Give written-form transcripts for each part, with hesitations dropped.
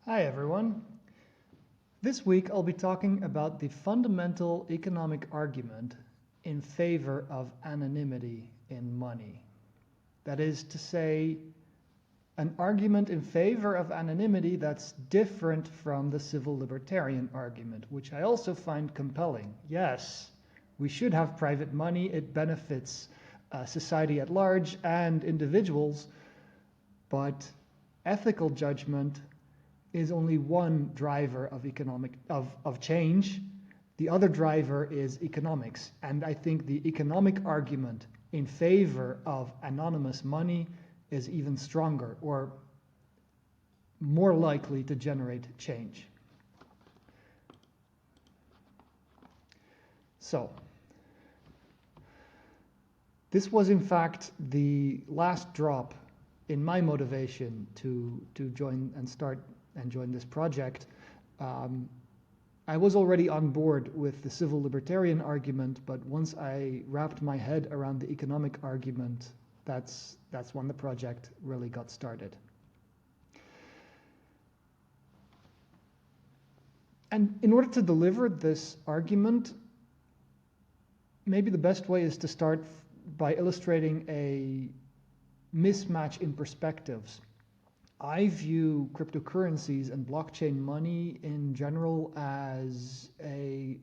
Hi everyone. This week I'll be talking about the fundamental economic argument in favor of anonymity in money. That is to say, an argument in favor of anonymity that's different from the civil libertarian argument, which I also find compelling. Yes, we should have private money. It benefits society at large and individuals, but ethical judgment is only one driver of change. The other driver is economics. And I think the economic argument in favor of anonymous money is even stronger or more likely to generate change. So, this was in fact the last drop in my motivation to join and join this project. I was already on board with the civil libertarian argument, but once I wrapped my head around the economic argument, that's when the project really got started. And in order to deliver this argument, maybe the best way is to start by illustrating a mismatch in perspectives. I view cryptocurrencies and blockchain money in general as a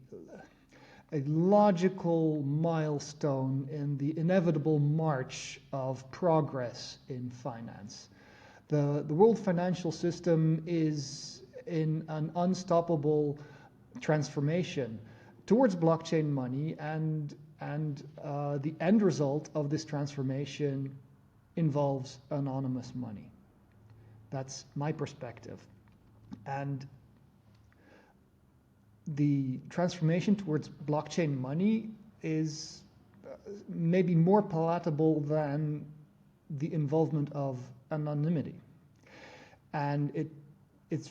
logical milestone in the inevitable march of progress in finance. The world financial system is in an unstoppable transformation towards blockchain money, and the end result of this transformation involves anonymous money. That's my perspective. And the transformation towards blockchain money is maybe more palatable than the involvement of anonymity. And it's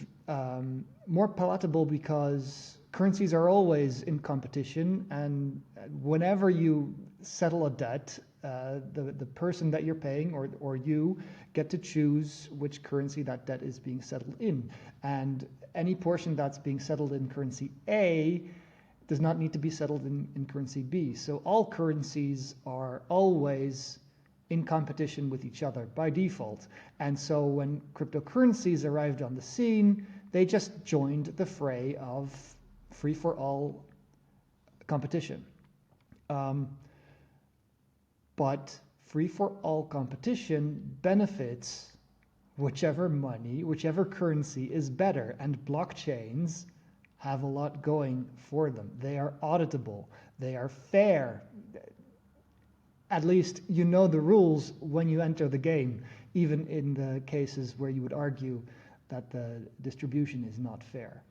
more palatable because currencies are always in competition, and whenever you settle a debt, the person that you're paying or you get to choose which currency that debt is being settled in. And any portion that's being settled in currency A does not need to be settled in currency B. So all currencies are always in competition with each other by default. And so when cryptocurrencies arrived on the scene, they just joined the fray of free-for-all competition. But free-for-all competition benefits whichever currency is better, and blockchains have a lot going for them. They are auditable, they are fair. At least you know the rules when you enter the game, even in the cases where you would argue that the distribution is not fair.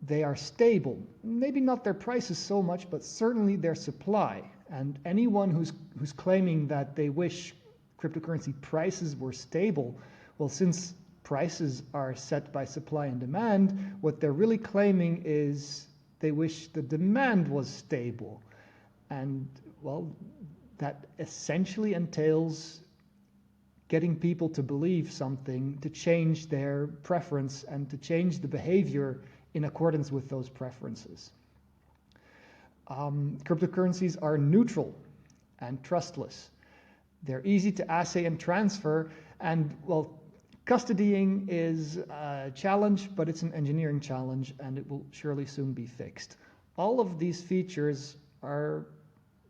They are stable, maybe not their prices so much, but certainly their supply. And anyone who's claiming that they wish cryptocurrency prices were stable, well, since prices are set by supply and demand, what they're really claiming is they wish the demand was stable. And, well, that essentially entails getting people to believe something, to change their preference, and to change the behavior in accordance with those preferences. Cryptocurrencies are neutral and trustless. They're easy to assay and transfer, and, well, custodying is a challenge, but it's an engineering challenge, and it will surely soon be fixed. All of these features are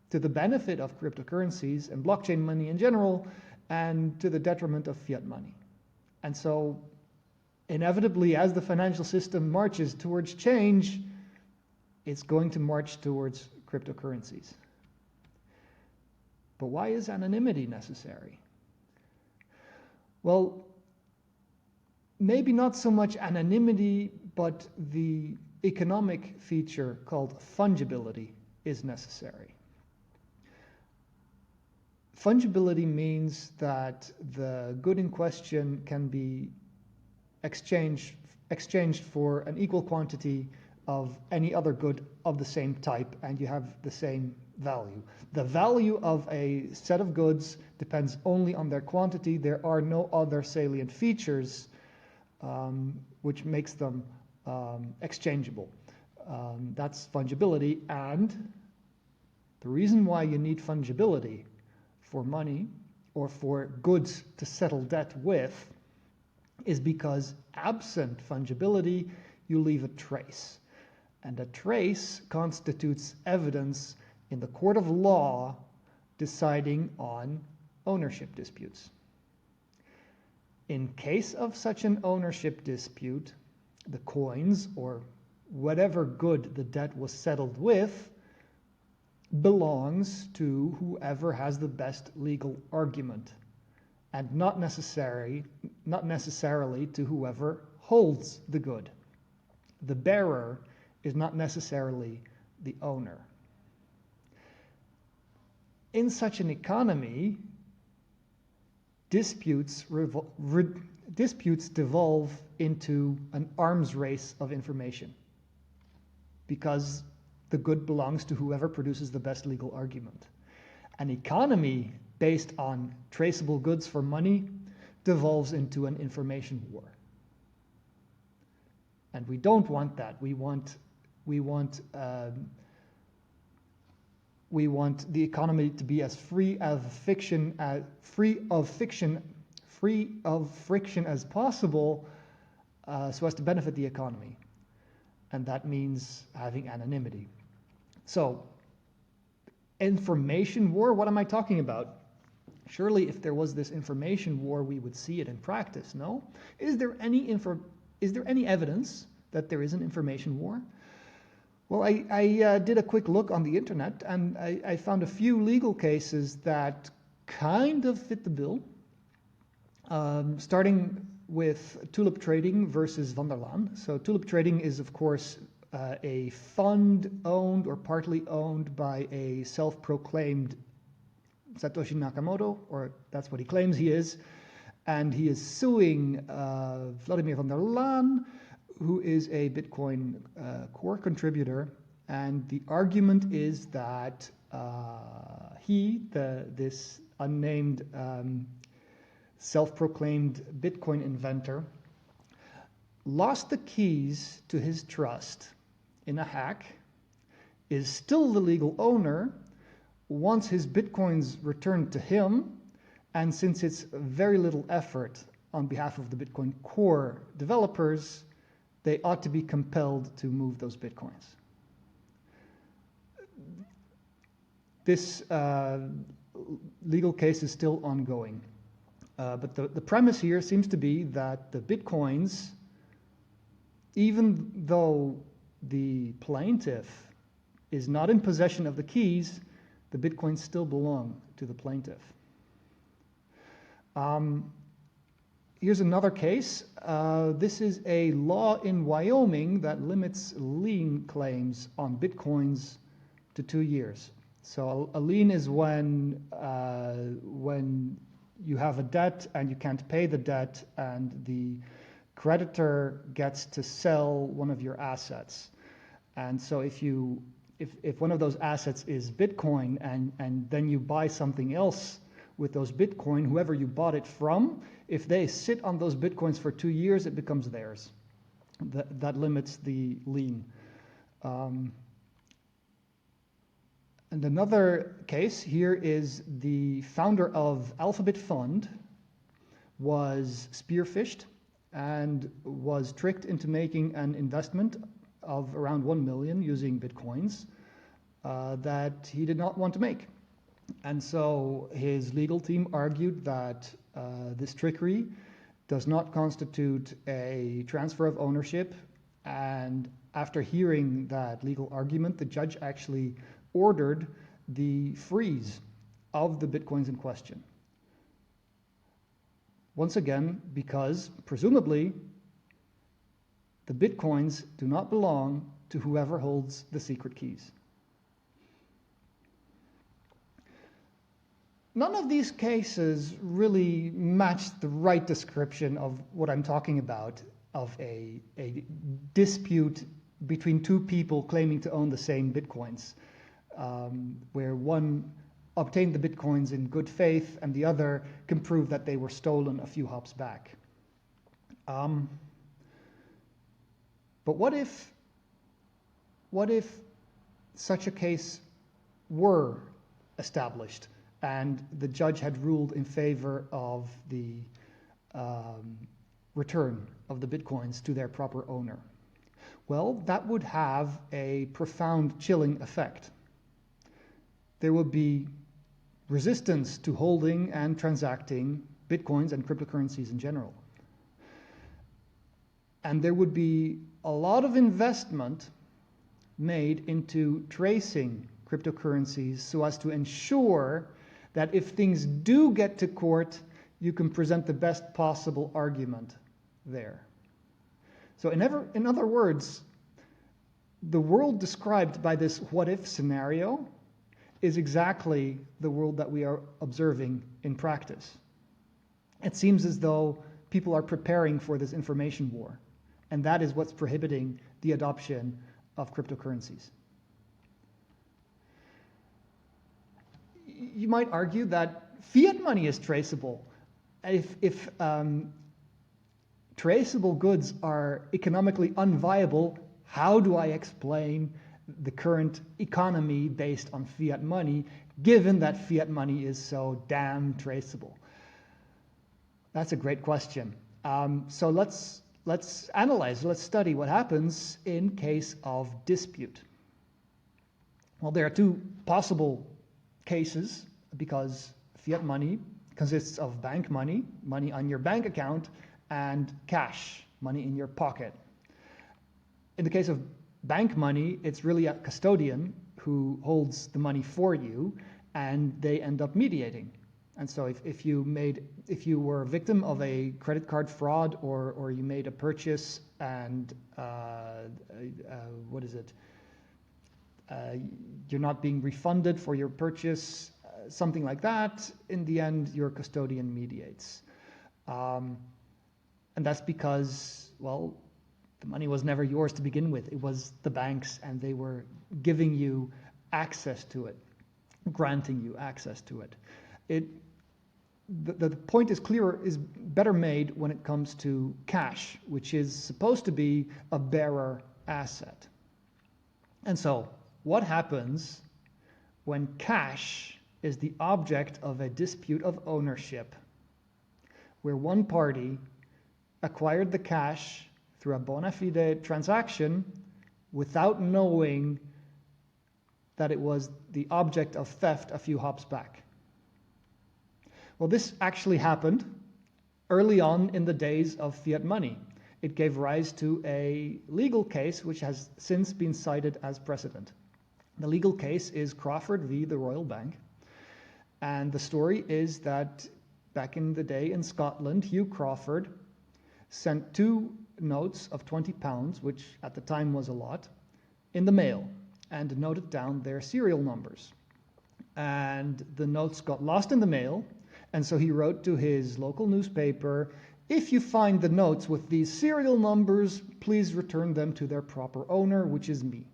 to the benefit of cryptocurrencies and blockchain money in general, and to the detriment of fiat money. And so, inevitably, as the financial system marches towards change, it's going to march towards cryptocurrencies. But why is anonymity necessary? Well, maybe not so much anonymity, but the economic feature called fungibility is necessary. Fungibility means that the good in question can be exchanged for an equal quantity of any other good of the same type, and you have the same value. The value of a set of goods depends only on their quantity. There are no other salient features which makes them exchangeable. That's fungibility, and the reason why you need fungibility for money or for goods to settle debt with is because absent fungibility, you leave a trace. And a trace constitutes evidence in the court of law deciding on ownership disputes. In case of such an ownership dispute, the coins or whatever good the debt was settled with belongs to whoever has the best legal argument, and not necessarily to whoever holds the good. The bearer is not necessarily the owner. In such an economy, disputes devolve into an arms race of information, because the good belongs to whoever produces the best legal argument. An economy based on traceable goods for money devolves into an information war. And we don't want that. We want the economy to be as free of friction as possible, so as to benefit the economy. And that means having anonymity. So, information war, what am I talking about? Surely if there was this information war, we would see it in practice, no? Is there any evidence that there is an information war? Well, I did a quick look on the internet, and I found a few legal cases that kind of fit the bill, starting with tulip trading versus van der Laan. So tulip trading is, of course, a fund owned or partly owned by a self-proclaimed Satoshi Nakamoto, or that's what he claims he is, and he is suing Vladimir van der Laan, who is a Bitcoin core contributor, and the argument is that this unnamed self-proclaimed Bitcoin inventor, lost the keys to his trust in a hack, is still the legal owner, wants his Bitcoins returned to him, and since it's very little effort on behalf of the Bitcoin core developers, they ought to be compelled to move those Bitcoins. This legal case is still ongoing. But the premise here seems to be that the Bitcoins, even though the plaintiff is not in possession of the keys, the Bitcoins still belong to the plaintiff. Here's another case. This is a law in Wyoming that limits lien claims on Bitcoins to 2 years. So a lien is when you have a debt and you can't pay the debt, and the creditor gets to sell one of your assets. And so if one of those assets is Bitcoin, and then you buy something else with those Bitcoin, whoever you bought it from, if they sit on those Bitcoins for 2 years, it becomes theirs. That limits the lien. And another case here is the founder of Alphabet Fund was spearphished and was tricked into making an investment of around 1 million using Bitcoins that he did not want to make. And so his legal team argued that this trickery does not constitute a transfer of ownership. And after hearing that legal argument, the judge actually ordered the freeze of the Bitcoins in question. Once again, because presumably the Bitcoins do not belong to whoever holds the secret keys. None of these cases really match the right description of what I'm talking about, of a dispute between two people claiming to own the same Bitcoins, where one obtained the Bitcoins in good faith and the other can prove that they were stolen a few hops back. But what if such a case were established and the judge had ruled in favor of the return of the bitcoins to their proper owner? Well, that would have a profound chilling effect. There would be resistance to holding and transacting bitcoins and cryptocurrencies in general. And there would be a lot of investment made into tracing cryptocurrencies so as to ensure that if things do get to court, you can present the best possible argument there. So in other words, the world described by this what-if scenario is exactly the world that we are observing in practice. It seems as though people are preparing for this information war, and that is what's prohibiting the adoption of cryptocurrencies. You might argue that fiat money is traceable. If traceable goods are economically unviable, how do I explain the current economy based on fiat money, given that fiat money is so damn traceable? That's a great question. So let's analyze, let's study what happens in case of dispute. Well, there are two possible cases, because fiat money consists of bank money, money on your bank account, and cash, money in your pocket. In the case of bank money, it's really a custodian who holds the money for you, and they end up mediating. And so if you were a victim of a credit card fraud, or you made a purchase and you're not being refunded for your purchase, something like that, in the end, your custodian mediates. And that's because, well, the money was never yours to begin with. It was the bank's, and they were giving you access to it, granting you access to it. The point is better made when it comes to cash, which is supposed to be a bearer asset. And so, what happens when cash is the object of a dispute of ownership, where one party acquired the cash through a bona fide transaction without knowing that it was the object of theft a few hops back? Well, this actually happened early on in the days of fiat money. It gave rise to a legal case which has since been cited as precedent. The legal case is Crawford v. the Royal Bank. And the story is that back in the day in Scotland, Hugh Crawford sent 2 notes of £20, which at the time was a lot, in the mail, and noted down their serial numbers. And the notes got lost in the mail, and so he wrote to his local newspaper, "If you find the notes with these serial numbers, please return them to their proper owner, which is me."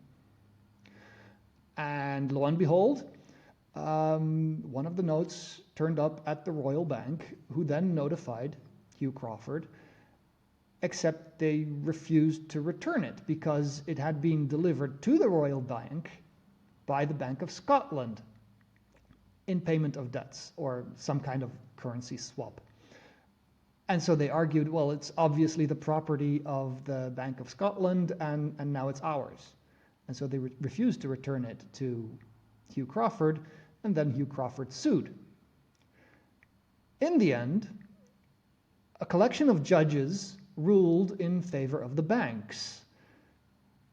And lo and behold, one of the notes turned up at the Royal Bank, who then notified Hugh Crawford, except they refused to return it because it had been delivered to the Royal Bank by the Bank of Scotland in payment of debts or some kind of currency swap. And so they argued, well, it's obviously the property of the Bank of Scotland, and now it's ours. And so they refused to return it to Hugh Crawford, and then Hugh Crawford sued. In the end, a collection of judges ruled in favor of the banks.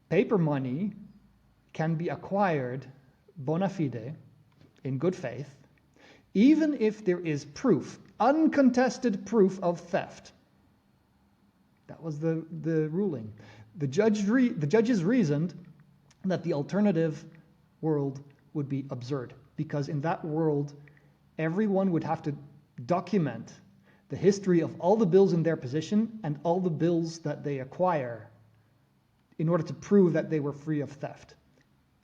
Paper money can be acquired bona fide, in good faith, even if there is proof, uncontested proof of theft. That was the ruling. The judges reasoned that the alternative world would be absurd, because in that world, everyone would have to document the history of all the bills in their possession and all the bills that they acquire in order to prove that they were free of theft.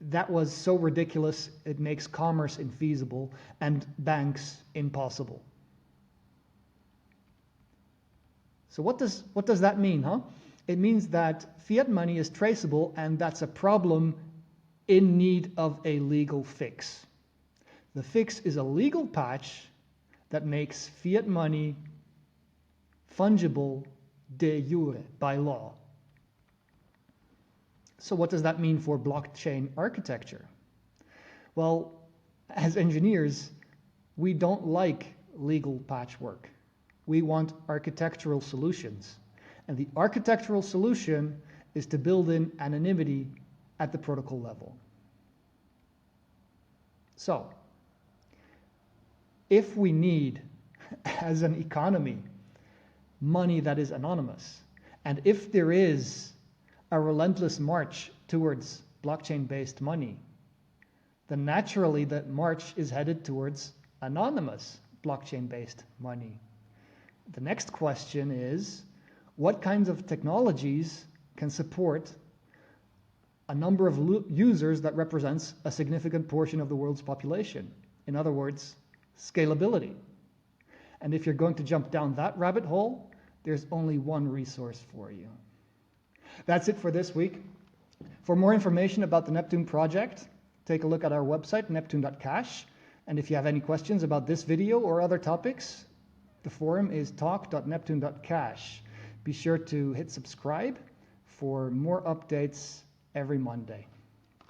That was so ridiculous, it makes commerce infeasible and banks impossible. So what does that mean, huh? It means that fiat money is traceable, and that's a problem in need of a legal fix. The fix is a legal patch that makes fiat money fungible de jure, by law. So what does that mean for blockchain architecture? Well, as engineers, we don't like legal patchwork. We want architectural solutions. And the architectural solution is to build in anonymity at the protocol level. So, if we need, as an economy, money that is anonymous, and if there is a relentless march towards blockchain-based money, then naturally that march is headed towards anonymous blockchain-based money. The next question is, what kinds of technologies can support a number of users that represents a significant portion of the world's population? In other words, scalability. And if you're going to jump down that rabbit hole, there's only one resource for you. That's it for this week. For more information about the Neptune project, take a look at our website, neptune.cash. And if you have any questions about this video or other topics, the forum is talk.neptune.cash. Be sure to hit subscribe for more updates every Monday.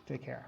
Take care.